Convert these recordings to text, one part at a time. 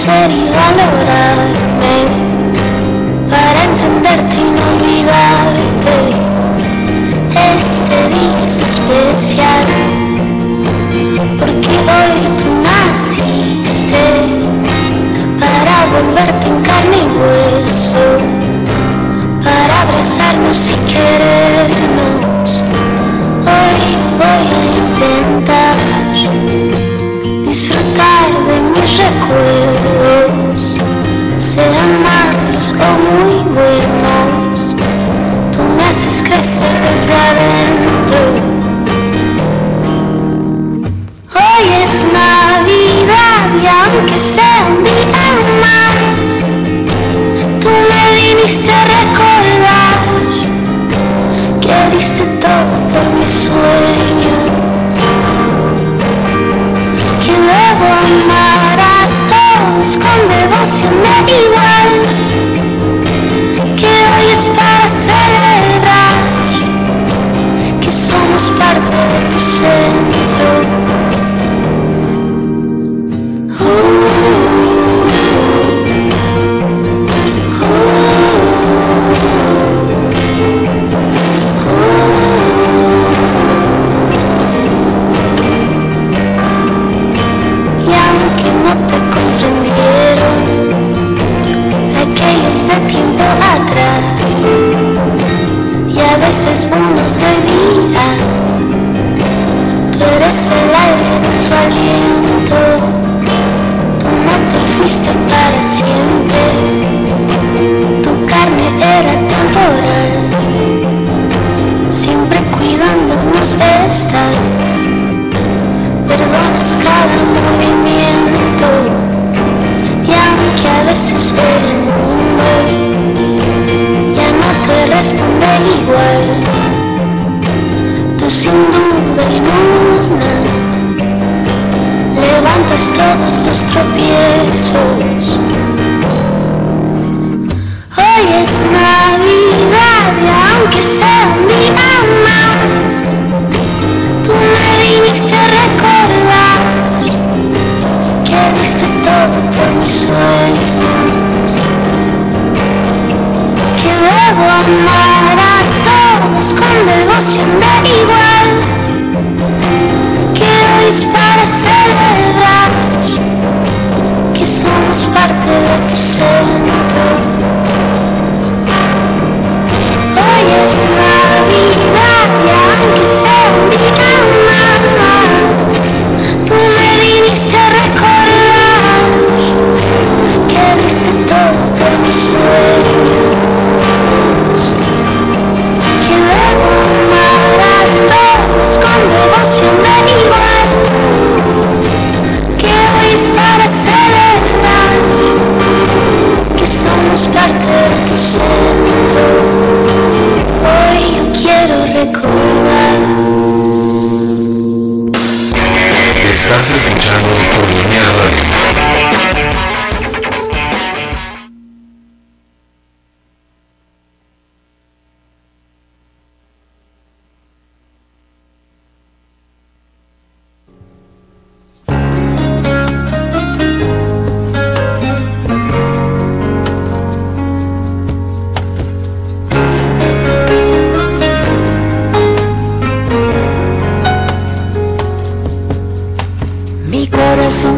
conocer y valorarme, para entenderte y no olvidarte. Este día es especial, porque hoy tú naciste, para volverte en carne y hueso, para abrazarnos y querernos. Hoy voy a intentar disfrutar de mis recuerdos, sean malos o muy buenos. Tú me haces crecer desde adentro. Hoy es Navidad y aunque sea un día más, tú me viniste a recordar que diste todo por mis sueños, que debo amar a todos con devoción de igual, que hoy es para celebrar que somos parte de tu centro. Tiempo atrás, y a veces uno se olvida. Tú eres el aire de su aliento, tú no te fuiste para siempre, tu carne era temporal, siempre cuidándonos estás, perdonas cada movimiento, y aunque a veces el mundo ya no te responde igual, tú sin duda alguna levantas todos los tropiezos. Hoy es Navidad y aunque sea un día más, tú me viniste a recordar que diste todo por mis sueños, que debo amar a todos con devoción de igual, que hoy es para celebrar que somos parte de tu centro. Hoy es Navidad y aunque sea un día más, tú me viniste a recordar que diste todo por mis sueños, que debo amar a todos con devoción de igual, que hoy es para celebrar que somos parte de tu centro. Hoy yo quiero recordar. Estás escuchando Colonia Radio.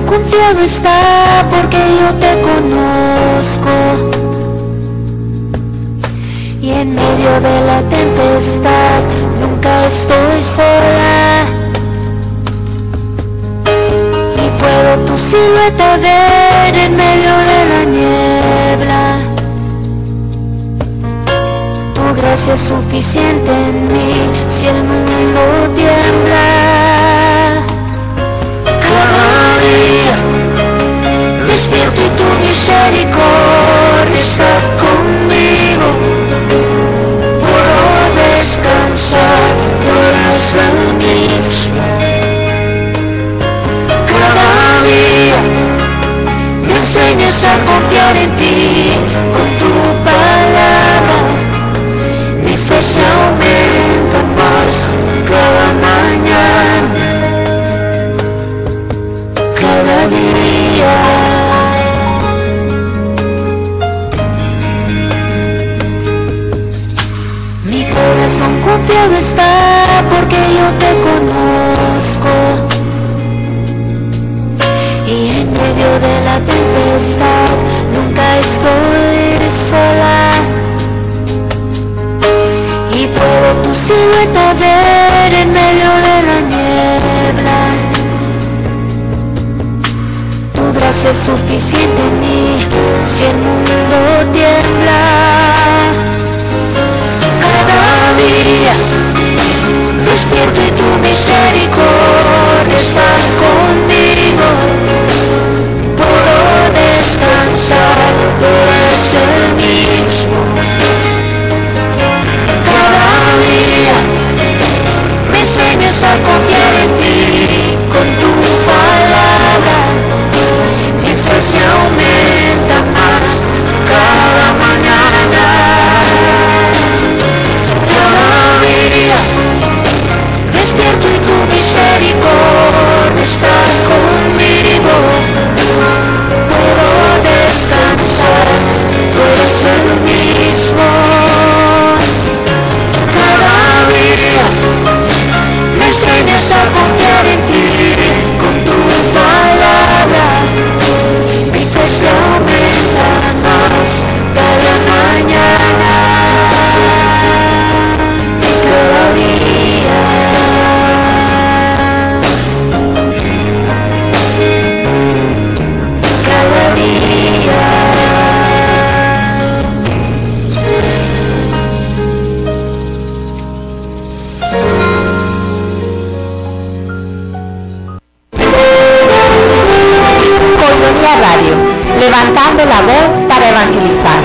Confiado está porque yo te conozco, y en medio de la tempestad nunca estoy sola, y puedo tu silueta ver en medio de la niebla. Tu gracia es suficiente en mí si el mundo tiembla. Despierto y tu misericordia está conmigo. Puedo descansar, tú eres el mismo. Cada día me enseñas a confiar en ti con tu palabra. Mi fe se aumenta más cada mañana, cada día. todo está porque yo te conozco. Y en medio de la tempestad nunca estoy sola. Y puedo tu silueta ver en medio de la niebla. Tu gracia es suficiente en mí si el mundo tiembla. Cada día despierto y tu misericordia está conmigo. Puedo descansar, tú eres el mismo. Cada día me enseñas a confiar en ti con tu palabra. Mi fe se aumenta más cada mañana. Cada día despierto y tu misericordia está conmigo. Puedo descansar, tú eres el mismo. Cada día me enseñas a confiar en ti con tu palabra. Mi fe se aumenta más cada mañana. Cada día. Cada día. Koinonia Radio, levantando la voz para evangelizar.